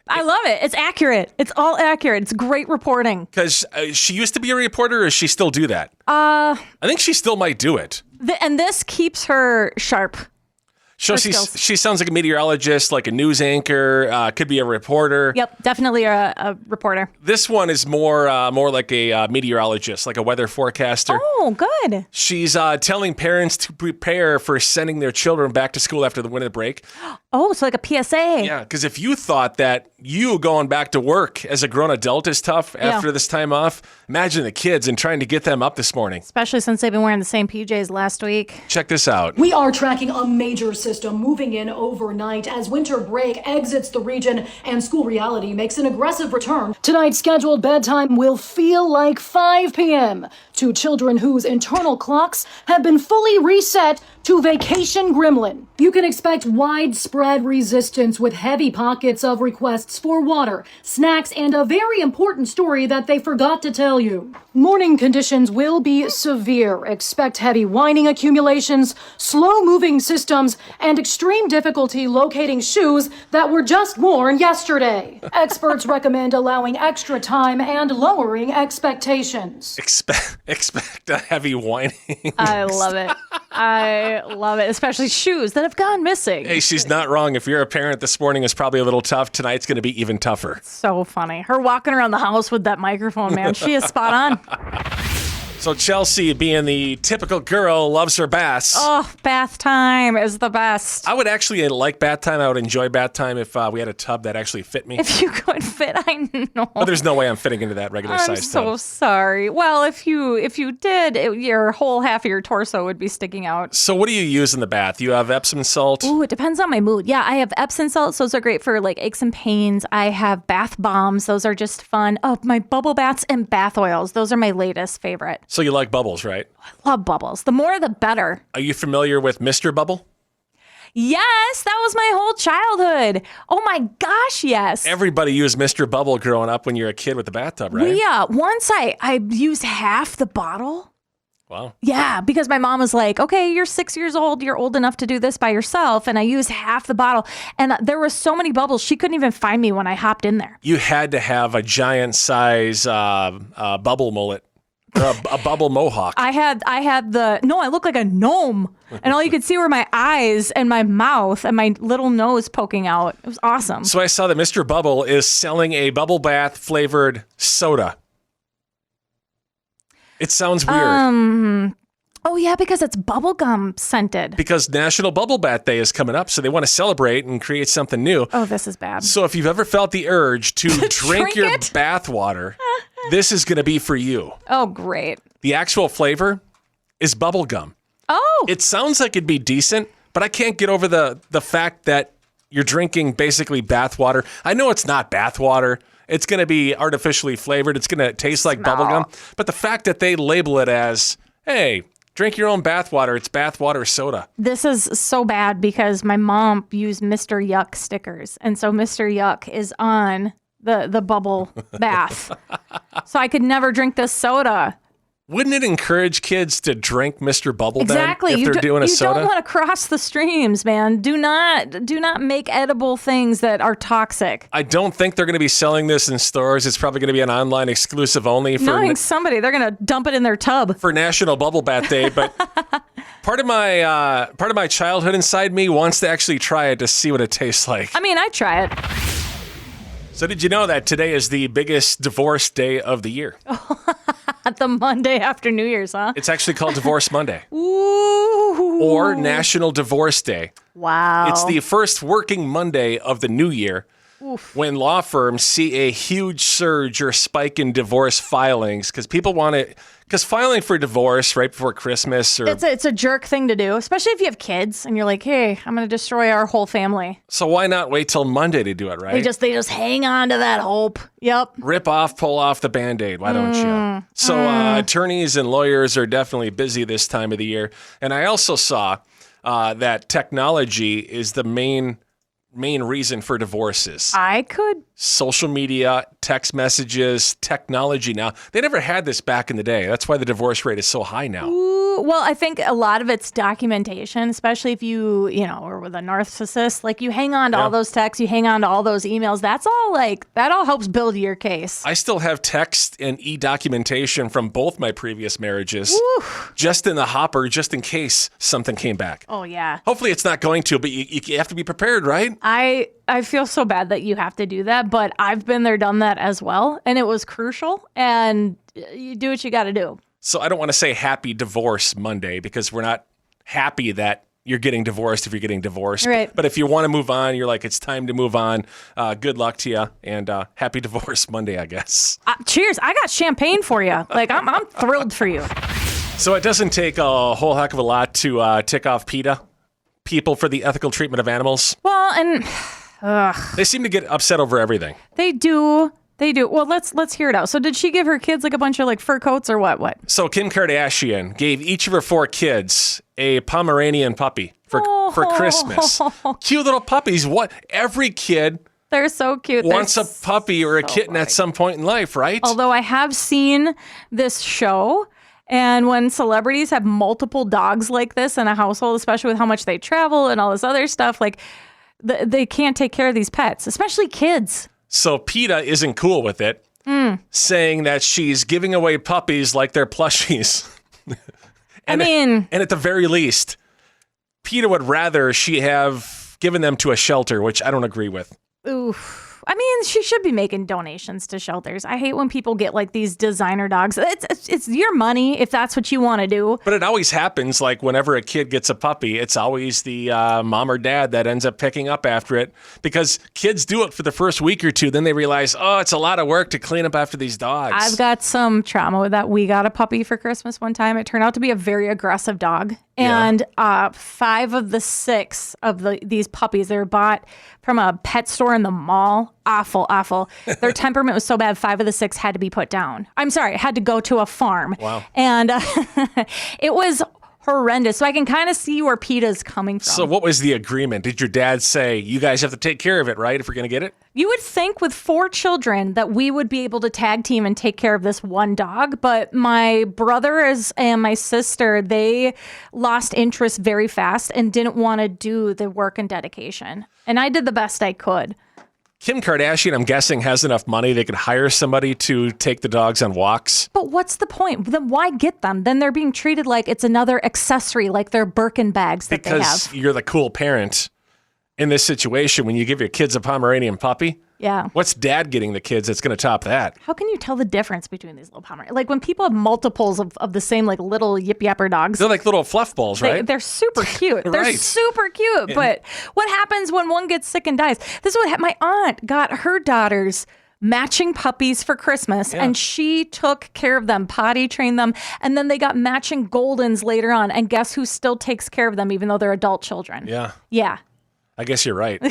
I love it. It's accurate. It's all accurate. It's great reporting. Because she used to be a reporter, or does she still do that? I think she still might do it. And this keeps her sharp. So she sounds like a meteorologist, like a news anchor, could be a reporter. Yep, definitely a reporter. This one is more like a meteorologist, like a weather forecaster. Oh, good. She's telling parents to prepare for sending their children back to school after the winter break. Oh, so like a PSA. Yeah, because if you thought that you going back to work as a grown adult is tough after this time off, imagine the kids and trying to get them up this morning. Especially since they've been wearing the same PJs last week. Check this out. We are tracking a major system moving in overnight as winter break exits the region and school reality makes an aggressive return. Tonight's scheduled bedtime will feel like 5 p.m. to children whose internal clocks have been fully reset to vacation gremlin. You can expect widespread resistance with heavy pockets of requests for water, snacks, and a very important story that they forgot to tell you. Morning conditions will be severe. Expect heavy whining accumulations, slow-moving systems, and extreme difficulty locating shoes that were just worn yesterday. Experts recommend allowing extra time and lowering expectations. Expect a heavy whining. I love it. I love it, especially shoes that have gone missing. Hey, she's not wrong. If you're a parent, this morning is probably a little tough. Tonight's going to be even tougher. So funny. Her walking around the house with that microphone, man. She is spot on. So Chelsea, being the typical girl, loves her baths. Oh, bath time is the best. I would actually like bath time. I would enjoy bath time if we had a tub that actually fit me. If you could fit, I know. But there's no way I'm fitting into that regular size tub. I'm so sorry. Well, if you did, your whole half of your torso would be sticking out. So what do you use in the bath? You have Epsom salt? Ooh, it depends on my mood. Yeah, I have Epsom salts. Those are great for like aches and pains. I have bath bombs. Those are just fun. Oh, my bubble baths and bath oils. Those are my latest favorite. So you like bubbles, right? I love bubbles. The more, the better. Are you familiar with Mr. Bubble? Yes, that was my whole childhood. Oh my gosh, yes. Everybody used Mr. Bubble growing up when you're a kid with the bathtub, right? Yeah, once I used half the bottle. Wow. Yeah, because my mom was like, okay, you're 6 years old. You're old enough to do this by yourself. And I used half the bottle. And there were so many bubbles, she couldn't even find me when I hopped in there. You had to have a giant size bubble mullet. Or a bubble mohawk. I looked like a gnome. And all you could see were my eyes and my mouth and my little nose poking out. It was awesome. So I saw that Mr. Bubble is selling a bubble bath flavored soda. It sounds weird. Oh, yeah, because it's bubblegum scented. Because National Bubble Bath Day is coming up, so they want to celebrate and create something new. Oh, this is bad. So if you've ever felt the urge to drink your it? bath water, this is going to be for you. Oh, great. The actual flavor is bubblegum. Oh. It sounds like it'd be decent, but I can't get over the fact that you're drinking basically bath water. I know it's not bath water. It's going to be artificially flavored. It's going to taste like bubblegum. But the fact that they label it as, hey, drink your own bathwater. It's bathwater soda. This is so bad because my mom used Mr. Yuck stickers. And so Mr. Yuck is on the bubble bath. So I could never drink this soda. Wouldn't it encourage kids to drink Mr. Bubble exactly. then if they're doing a soda? You don't want to cross the streams, man. Do not make edible things that are toxic. I don't think they're going to be selling this in stores. It's probably going to be an online exclusive only for knowing somebody. They're going to dump it in their tub for National Bubble Bath Day. But part of my childhood inside me wants to actually try it to see what it tastes like. I mean, I'd try it. So did you know that today is the biggest divorce day of the year? The Monday after New Year's, huh? It's actually called Divorce Monday. Ooh. Or National Divorce Day. Wow. It's the first working Monday of the new year. Oof. When law firms see a huge surge or spike in divorce filings, because people want to, because filing for divorce right before Christmas, or it's a jerk thing to do, especially if you have kids and you're like, hey, I'm going to destroy our whole family. So why not wait till Monday to do it, right? They just hang on to that hope. Yep. Rip off, pull off the Band-Aid. Why don't you? So attorneys and lawyers are definitely busy this time of the year. And I also saw that technology is the main reason for divorces. Social media, text messages, technology now. They never had this back in the day. That's why the divorce rate is so high now. Ooh, Well, I think a lot of it's documentation, especially if you are with a narcissist. Like you hang on to all those texts, you hang on to all those emails. That's all that all helps build your case. I still have text and e-documentation from both my previous marriages, just in the hopper, just in case something came back. Oh, yeah. Hopefully it's not going to, but you have to be prepared, right? I feel so bad that you have to do that, but I've been there, done that as well, and it was crucial, and you do what you got to do. So I don't want to say happy divorce Monday because we're not happy that you're getting divorced if you're getting divorced. Right. But if you want to move on, you're like, it's time to move on. Good luck to you, and happy divorce Monday, I guess. Cheers. I got champagne for you. Like, I'm thrilled for you. So it doesn't take a whole heck of a lot to tick off PETA, People for the Ethical Treatment of Animals. Well, and... They seem to get upset over everything. They do. Well, let's hear it out. So did she give her kids like a bunch of like fur coats or what? So Kim Kardashian gave each of her 4 kids a Pomeranian puppy for Christmas. Cute little puppies. What? Every kid They're so cute. wants a puppy or a kitten at some point in life, right? Although I have seen this show, and when celebrities have multiple dogs like this in a household, especially with how much they travel and all this other stuff, like they can't take care of these pets, especially kids. So PETA isn't cool with it, saying that she's giving away puppies like they're plushies. And at the very least, PETA would rather she have given them to a shelter, which I don't agree with. Oof. I mean, she should be making donations to shelters. I hate when people get like these designer dogs. It's your money if that's what you want to do. But it always happens, like whenever a kid gets a puppy, it's always the mom or dad that ends up picking up after it because kids do it for the first week or two. Then they realize, oh, it's a lot of work to clean up after these dogs. I've got some trauma with that. We got a puppy for Christmas one time. It turned out to be a very aggressive dog. And 5 of the 6 of these puppies, they were bought from a pet store in the mall. Awful. Their temperament was so bad, 5 of the 6 had to be put down. I'm sorry, it had to go to a farm. Wow. And it was horrendous. So I can kind of see where PETA's coming from. So what was the agreement? Did your dad say, you guys have to take care of it, right, if we're going to get it? You would think with 4 children that we would be able to tag team and take care of this one dog. But my brothers and my sister, they lost interest very fast and didn't want to do the work and dedication. And I did the best I could. Kim Kardashian, I'm guessing, has enough money they could hire somebody to take the dogs on walks. But what's the point? Then why get them? Then they're being treated like it's another accessory, like their Birkin bags that they have. Because you're the cool parent in this situation when you give your kids a Pomeranian puppy. Yeah. What's dad getting the kids that's going to top that? How can you tell the difference between these little Pomeranians? Like when people have multiples of the same like little yip yapper dogs. They're like little fluff balls, right? They're super cute. They're Right. super cute. But what happens when one gets sick and dies? This is what my aunt got her daughters matching puppies for Christmas, and she took care of them, potty trained them, and then they got matching Goldens later on. And guess who still takes care of them even though they're adult children? Yeah. Yeah. I guess you're right.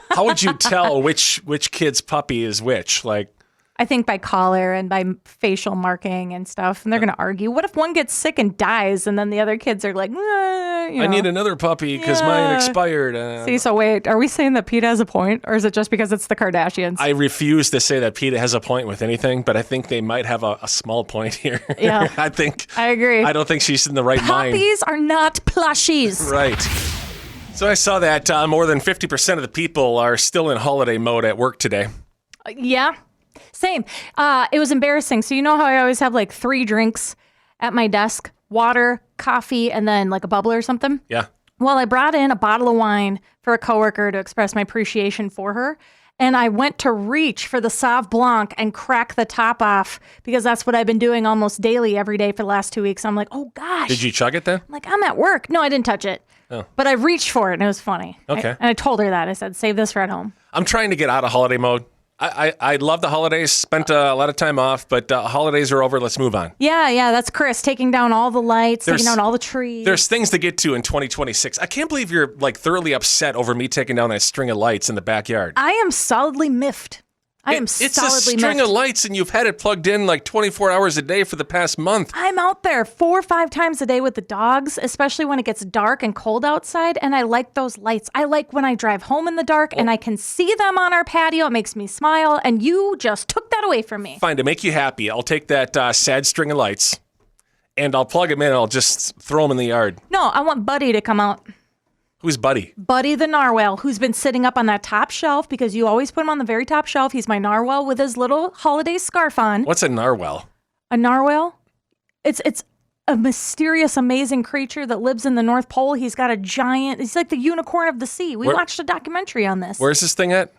How would you tell which kid's puppy is which? Like, I think by collar and by facial marking and stuff. And they're going to argue. What if one gets sick and dies and then the other kids are like, I need another puppy because mine expired. See, so wait, are we saying that PETA has a point, or is it just because it's the Kardashians? I refuse to say that PETA has a point with anything, but I think they might have a small point here. Yeah. I agree. I don't think she's in the right mind. Puppies are not plushies. Right. So I saw that more than 50% of the people are still in holiday mode at work today. Yeah, same. It was embarrassing. So you know how I always have like 3 drinks at my desk, water, coffee, and then like a bubbler or something? Yeah. Well, I brought in a bottle of wine for a coworker to express my appreciation for her. And I went to reach for the Sauv Blanc and crack the top off because that's what I've been doing almost daily every day for the last 2 weeks. I'm like, oh gosh. Did you chug it then? I'm like, I'm at work. No, I didn't touch it. Oh. But I reached for it and it was funny. Okay. And I told her that. I said, save this for at home. I'm trying to get out of holiday mode. I love the holidays, spent a lot of time off, but holidays are over. Let's move on. Yeah, that's Kris taking down all the lights, taking down all the trees. There's things to get to in 2026. I can't believe you're like thoroughly upset over me taking down that string of lights in the backyard. I am solidly miffed. It's a string of lights and you've had it plugged in like 24 hours a day for the past month. I'm out there 4 or 5 times a day with the dogs, especially when it gets dark and cold outside, and I like those lights. I like when I drive home in the dark and I can see them on our patio. It makes me smile, and you just took that away from me. Fine, to make you happy, I'll take that sad string of lights and I'll plug him in and I'll just throw him in the yard. No, I want Buddy to come out. Who's Buddy? Buddy the narwhal, who's been sitting up on that top shelf because you always put him on the very top shelf. He's my narwhal with his little holiday scarf on. What's a narwhal? A narwhal? It's a mysterious, amazing creature that lives in the North Pole. He's got he's like the unicorn of the sea. We watched a documentary on this. Where's this thing at?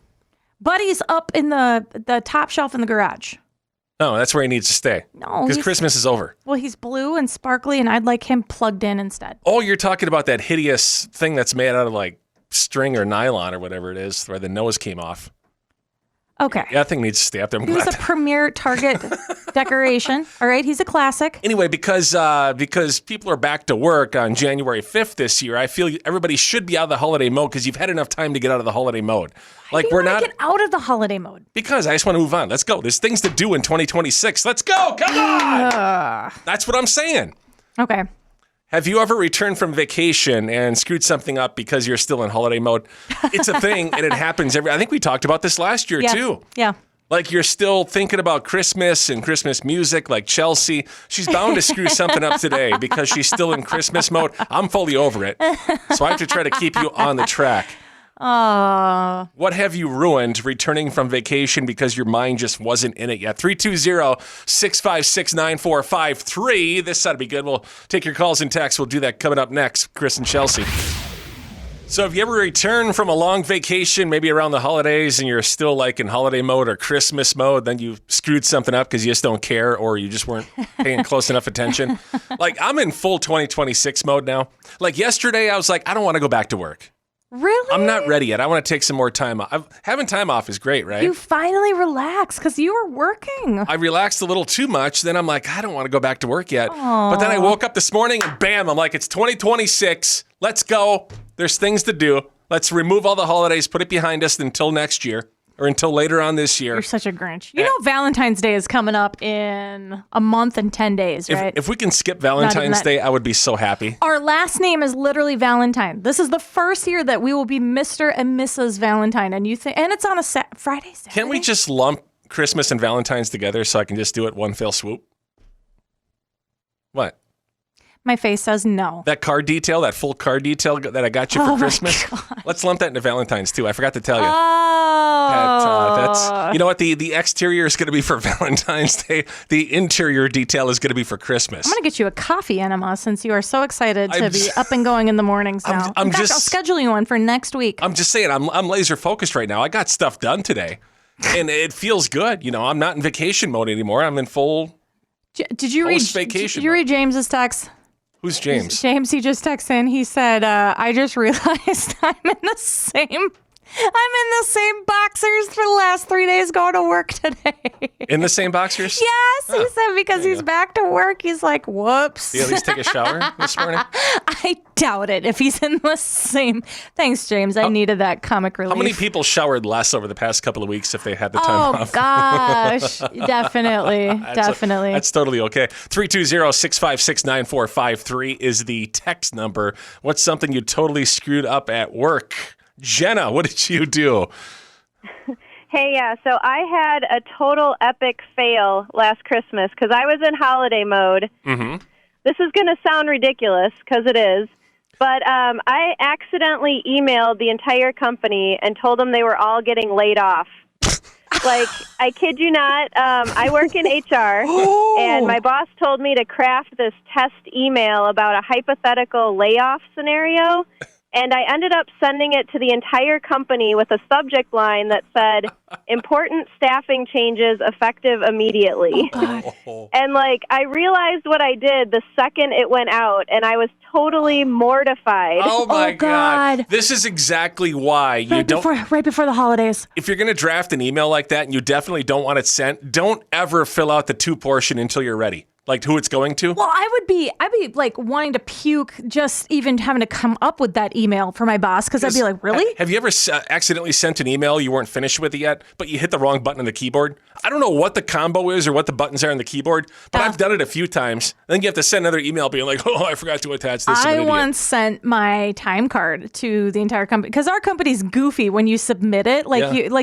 Buddy's up in the top shelf in the garage. No, that's where he needs to stay. No. Because Christmas is over. Well, he's blue and sparkly, and I'd like him plugged in instead. Oh, you're talking about that hideous thing that's made out of like string or nylon or whatever it is, where the nose came off. Okay. Yeah, that thing needs to stay up there. He was a premier Target decoration. All right, he's a classic. Anyway, because people are back to work on January 5th this year, I feel everybody should be out of the holiday mode because you've had enough time to get out of the holiday mode. Like we're not get out of the holiday mode. Because I just want to move on. Let's go. There's things to do in 2026. Let's go. Come on. That's what I'm saying. Okay. Have you ever returned from vacation and screwed something up because you're still in holiday mode? It's a thing, and it happens I think we talked about this last year, too. Yeah. Like you're still thinking about Christmas and Christmas music, like Chelsea. She's bound to screw something up today because she's still in Christmas mode. I'm fully over it. So I have to try to keep you on the track. What have you ruined returning from vacation because your mind just wasn't in it yet? 320-656-9453. This ought to be good. We'll take your calls and texts. We'll do that coming up next. Kris and Chelsea. So if you ever return from a long vacation, maybe around the holidays, and you're still like in holiday mode or Christmas mode, then you screwed something up because you just don't care or you just weren't paying close enough attention. Like I'm in full 2026 mode now. Like yesterday, I was like, I don't want to go back to work. Really? I'm not ready yet. I want to take some more time off. Having time off is great, right? You finally relaxed because you were working. I relaxed a little too much. Then I'm like, I don't want to go back to work yet. But then I woke up this morning and bam, I'm like, it's 2026. Let's go. There's things to do. Let's remove all the holidays, put it behind us until next year or until later on this year. You're such a Grinch. You know Valentine's Day is coming up in a month and 10 days, right? If we can skip Valentine's Day, I would be so happy. Our last name is literally Valentine. This is the first year that we will be Mr. and Mrs. Valentine. And it's on a Friday, Saturday. Can't we just lump Christmas and Valentine's together so I can just do it one fell swoop? What? My face says no. That card detail, that full card detail that I got you for Christmas. Let's lump that into Valentine's too. I forgot to tell you. That's you know what? The exterior is going to be for Valentine's Day. The interior detail is going to be for Christmas. I'm going to get you a coffee enema since you are so excited to be up and going in the mornings now. In fact, I'll schedule you one for next week. I'm just saying, I'm laser focused right now. I got stuff done today, and it feels good. You know, I'm not in vacation mode anymore. I'm in full. Did you read James's text? Who's James? James, he just texted in. He said, I just realized I'm in the same boxers for the last 3 days going to work today. In the same boxers? Yes, he said because he's back to work. He's like, whoops. Did he at least take a shower this morning? I doubt it if he's in the same. Thanks, James. I needed that comic relief. How many people showered less over the past couple of weeks if they had the time off? Oh, gosh. Definitely. That's totally okay. 320-656-9453 is the text number. What's something you totally screwed up at work? Jenna, what did you do? Hey, so I had a total epic fail last Christmas because I was in holiday mode. Mm-hmm. This is going to sound ridiculous because it is, but I accidentally emailed the entire company and told them they were all getting laid off. Like, I kid you not, I work in HR, and my boss told me to craft this test email about a hypothetical layoff scenario. And I ended up sending it to the entire company with a subject line that said, important staffing changes effective immediately. Oh, and, I realized what I did the second it went out, and I was totally mortified. Oh, my God. This is exactly why you right before the holidays. If you're going to draft an email like that and you definitely don't want it sent, don't ever fill out the to portion until you're ready. Like who it's going to? Well, I'd be wanting to puke just even having to come up with that email for my boss because I'd be like, really? Have you ever accidentally sent an email you weren't finished with it yet, but you hit the wrong button on the keyboard? I don't know what the combo is or what the buttons are on the keyboard, but I've done it a few times. Then you have to send another email being like, oh, I forgot to attach this. I once sent my time card to the entire company because our company's goofy when you submit it.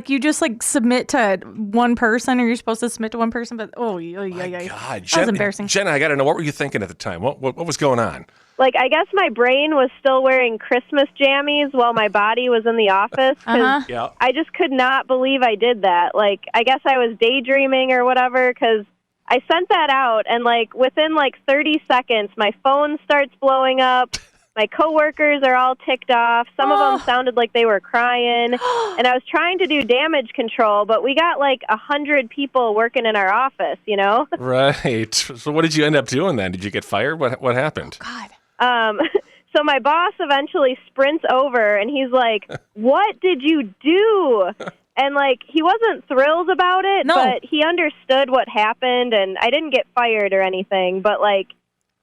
You just submit to one person or you're supposed to submit to one person, but God, that was embarrassing. embarrassing. Jenna, I got to know, what were you thinking at the time? What was going on? Like, I guess my brain was still wearing Christmas jammies while my body was in the office. 'Cause Yeah. I just could not believe I did that. Like, I guess I was daydreaming or whatever, because I sent that out, and, like, within, 30 seconds, my phone starts blowing up. My coworkers are all ticked off. Some of them sounded like they were crying. And I was trying to do damage control, but we got, 100 people working in our office, you know? Right. So what did you end up doing then? Did you get fired? What happened? God. So my boss eventually sprints over, and he's like, "What did you do?" And, he wasn't thrilled about it, but he understood what happened, and I didn't get fired or anything. But,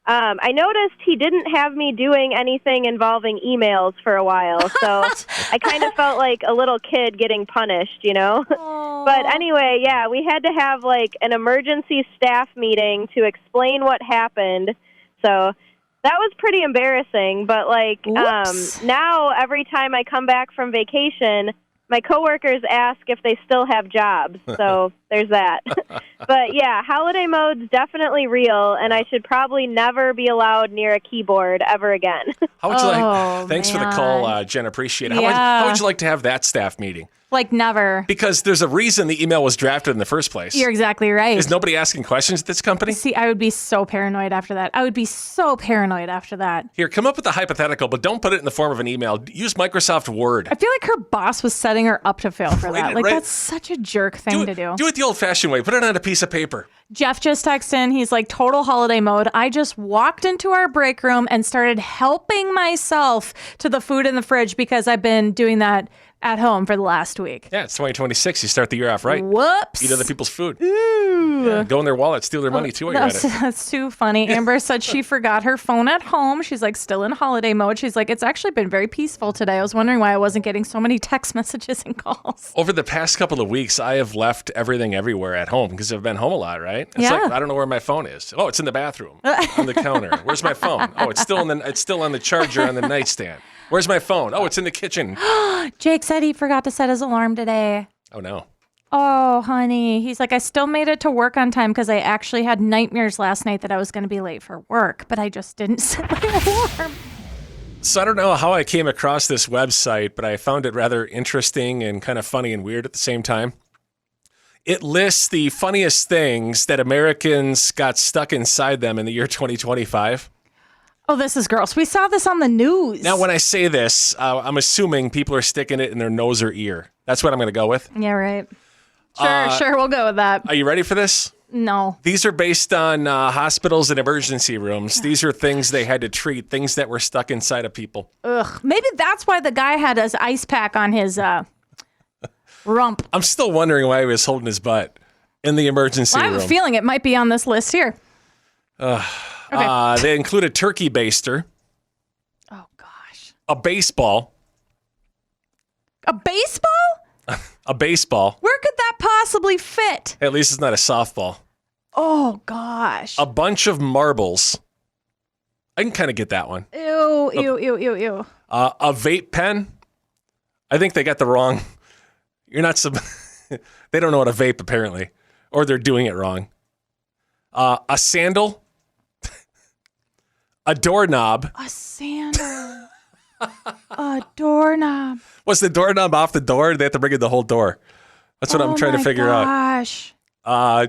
I noticed he didn't have me doing anything involving emails for a while, so I kind of felt like a little kid getting punished, you know? But anyway, yeah, we had to have, an emergency staff meeting to explain what happened, so that was pretty embarrassing. But, now every time I come back from vacation, my coworkers ask if they still have jobs, so there's that. But, yeah, holiday mode's definitely real, and I should probably never be allowed near a keyboard ever again. How would you like? Thanks for the call, Jen. Appreciate it. How would you like to have that staff meeting? Never. Because there's a reason the email was drafted in the first place. You're exactly right. Is nobody asking questions at this company? See, I would be so paranoid after that. Here, come up with a hypothetical, but don't put it in the form of an email. Use Microsoft Word. I feel like her boss was setting her up to fail for that. Right. That's such a jerk thing to do. Do it the old-fashioned way. Put it on a piece of paper. Jeff just texted in. He's like, total holiday mode. I just walked into our break room and started helping myself to the food in the fridge because I've been doing that at home for the last week. Yeah, it's 2026. You start the year off right. Whoops. Eat other people's food. Ooh. Yeah, go in their wallet, steal their money too while you're at it. That's too funny. Amber said she forgot her phone at home. She's still in holiday mode. She's like, it's actually been very peaceful today. I was wondering why I wasn't getting so many text messages and calls. Over the past couple of weeks, I have left everything everywhere at home because I've been home a lot, right? It's I don't know where my phone is. Oh, it's in the bathroom on the counter. Where's my phone? Oh, it's still on the charger on the nightstand. Where's my phone? Oh, it's in the kitchen. Jake said he forgot to set his alarm today. Oh, no. Oh, honey. He's like, I still made it to work on time because I actually had nightmares last night that I was going to be late for work, but I just didn't set my alarm. So I don't know how I came across this website, but I found it rather interesting and kind of funny and weird at the same time. It lists the funniest things that Americans got stuck inside them in the year 2025. Oh, this is gross. We saw this on the news. Now, when I say this, I'm assuming people are sticking it in their nose or ear. That's what I'm going to go with. Yeah, right. Sure, we'll go with that. Are you ready for this? No. These are based on hospitals and emergency rooms. These are things they had to treat, things that were stuck inside of people. Ugh. Maybe that's why the guy had his ice pack on his rump. I'm still wondering why he was holding his butt in the emergency room. I have a feeling it might be on this list here. Okay. They include a turkey baster. Oh, gosh. A baseball. A baseball? A baseball. Where could that possibly fit? At least it's not a softball. Oh, gosh. A bunch of marbles. I can kind of get that one. Ew. A vape pen. I think they got the wrong. You're not They don't know what a vape apparently, or they're doing it wrong. A sandal. A doorknob. A sandal. A doorknob. Was the doorknob off the door? Or they have to bring in the whole door. That's what I'm trying to figure out. Gosh. Gosh.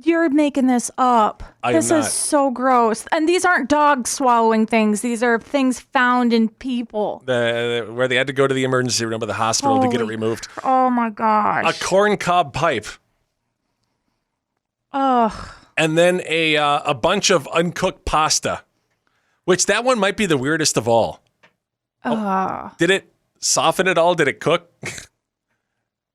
You're making this up. This is so gross. And these aren't dogs swallowing things. These are things found in people. Where they had to go to the emergency room of the hospital to get it removed. Oh, my gosh. A corn cob pipe. Ugh. And then a bunch of uncooked pasta, which that one might be the weirdest of all. Did it soften at all? Did it cook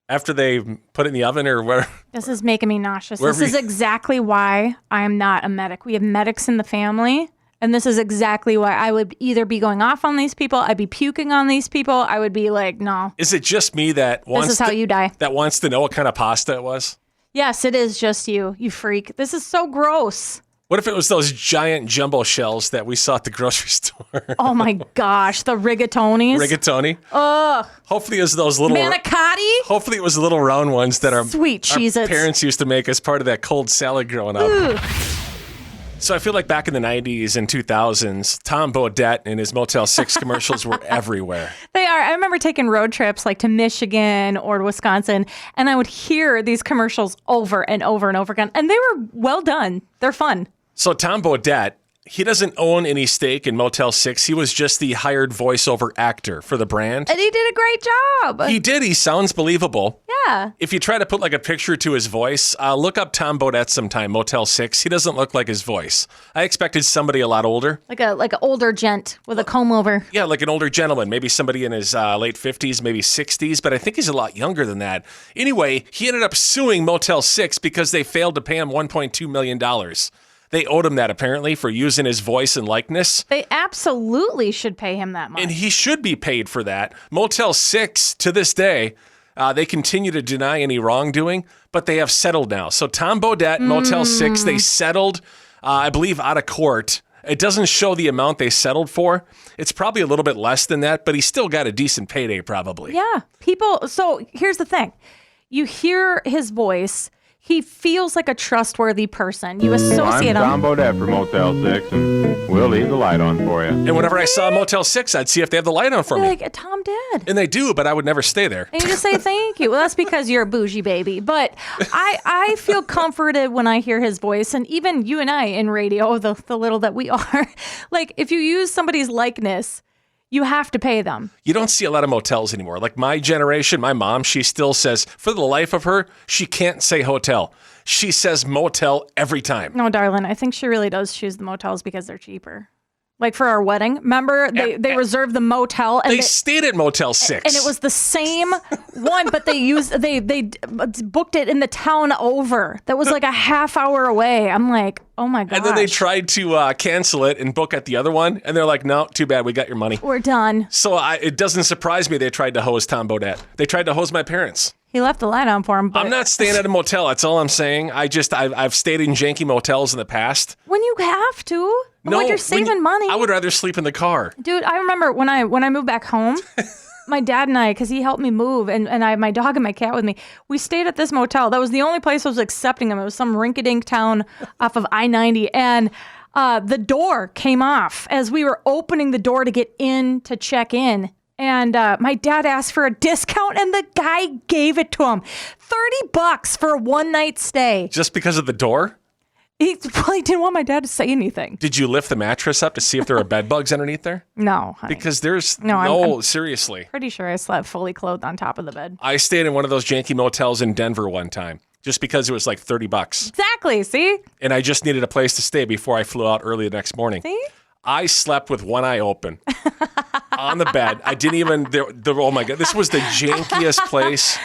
after they put it in the oven or where? This is making me nauseous. This is exactly why I am not a medic. We have medics in the family, and this is exactly why I would either be going off on these people, I'd be puking on these people, I would be like, no. Is it just me that wants this is how you die. That wants to know what kind of pasta it was? Yes, it is just you freak. This is so gross. What if it was those giant jumbo shells that we saw at the grocery store? Oh my gosh, the rigatonis. Rigatoni? Ugh. Hopefully it was those little... Manicotti? Hopefully it was the little round ones that our sweet Cheez-Its parents used to make as part of that cold salad growing up. So I feel like back in the 90s and 2000s, Tom Bodett and his Motel 6 commercials were everywhere. They are. I remember taking road trips like to Michigan or to Wisconsin, and I would hear these commercials over and over and over again. And they were well done. They're fun. So Tom Bodett, he doesn't own any stake in Motel 6. He was just the hired voiceover actor for the brand. And he did a great job. He did. He sounds believable. Yeah. If you try to put like a picture to his voice, look up Tom Bodett sometime, Motel 6. He doesn't look like his voice. I expected somebody a lot older. Like an older gent with a comb over. Yeah, like an older gentleman, maybe somebody in his late 50s, maybe 60s, but I think he's a lot younger than that. Anyway, he ended up suing Motel 6 because they failed to pay him $1.2 million. They owed him that, apparently, for using his voice and likeness. They absolutely should pay him that much. And he should be paid for that. Motel 6, to this day, they continue to deny any wrongdoing, but they have settled now. So Tom Bodett, Motel 6, they settled, I believe, out of court. It doesn't show the amount they settled for. It's probably a little bit less than that, but he still got a decent payday, probably. Yeah. So here's the thing. You hear his voice. He feels like a trustworthy person. You associate him. I'm Tom Bodett from Motel 6, and we'll leave the light on for you. And whenever I saw Motel 6, I'd see if they have the light on for me. Like, Tom did. And they do, but I would never stay there. And you just say thank you. Well, that's because you're a bougie baby. But I feel comforted when I hear his voice. And even you and I in radio, the little that we are, like if you use somebody's likeness, you have to pay them. You don't see a lot of motels anymore. Like my generation, my mom, she still says, for the life of her, she can't say hotel. She says motel every time. No, darling, I think she really does choose the motels because they're cheaper. Like for our wedding, remember they reserved the motel. And they stayed at Motel 6. And it was the same one, but they booked it in the town over. That was like a half hour away. I'm like, oh my gosh. And then they tried to cancel it and book at the other one. And they're like, no, too bad. We got your money. We're done. So it doesn't surprise me they tried to hose Tom Bodett. They tried to hose my parents. He left the light on for him. But I'm not staying at a motel. That's all I'm saying. I've stayed in janky motels in the past. When you have to. No, when you're saving money. I would rather sleep in the car. Dude, I remember when I moved back home, my dad and I, because he helped me move, and I had my dog and my cat with me, we stayed at this motel. That was the only place I was accepting them. It was some rinky-dink town off of I-90, and the door came off as we were opening the door to get in to check in. And my dad asked for a discount, and the guy gave it to him. $30 for a one-night stay. Just because of the door? He probably didn't want my dad to say anything. Did you lift the mattress up to see if there are bed bugs underneath there? No. Honey. Because there's I'm seriously. Pretty sure I slept fully clothed on top of the bed. I stayed in one of those janky motels in Denver one time just because it was like $30. Exactly. See? And I just needed a place to stay before I flew out early the next morning. See? I slept with one eye open on the bed. I didn't even, oh my God, this was the jankiest place.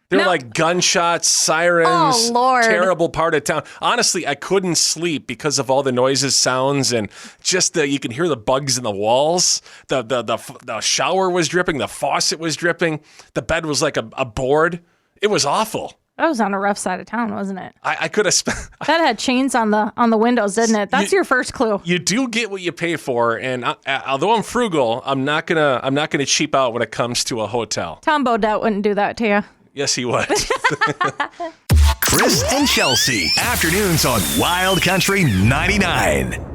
There were like gunshots, sirens, oh, Lord. Terrible part of town. Honestly, I couldn't sleep because of all the noises, sounds, and just you can hear the bugs in the walls. The shower was dripping. The faucet was dripping. The bed was like a board. It was awful. That was on a rough side of town, wasn't it? I could have spent. That had chains on the windows, didn't it? That's your first clue. You do get what you pay for, and although I'm frugal, I'm not gonna cheap out when it comes to a hotel. Tom Bodett wouldn't do that to you. Yes, he would. Kris and Chelsea, afternoons on Wild Country 99.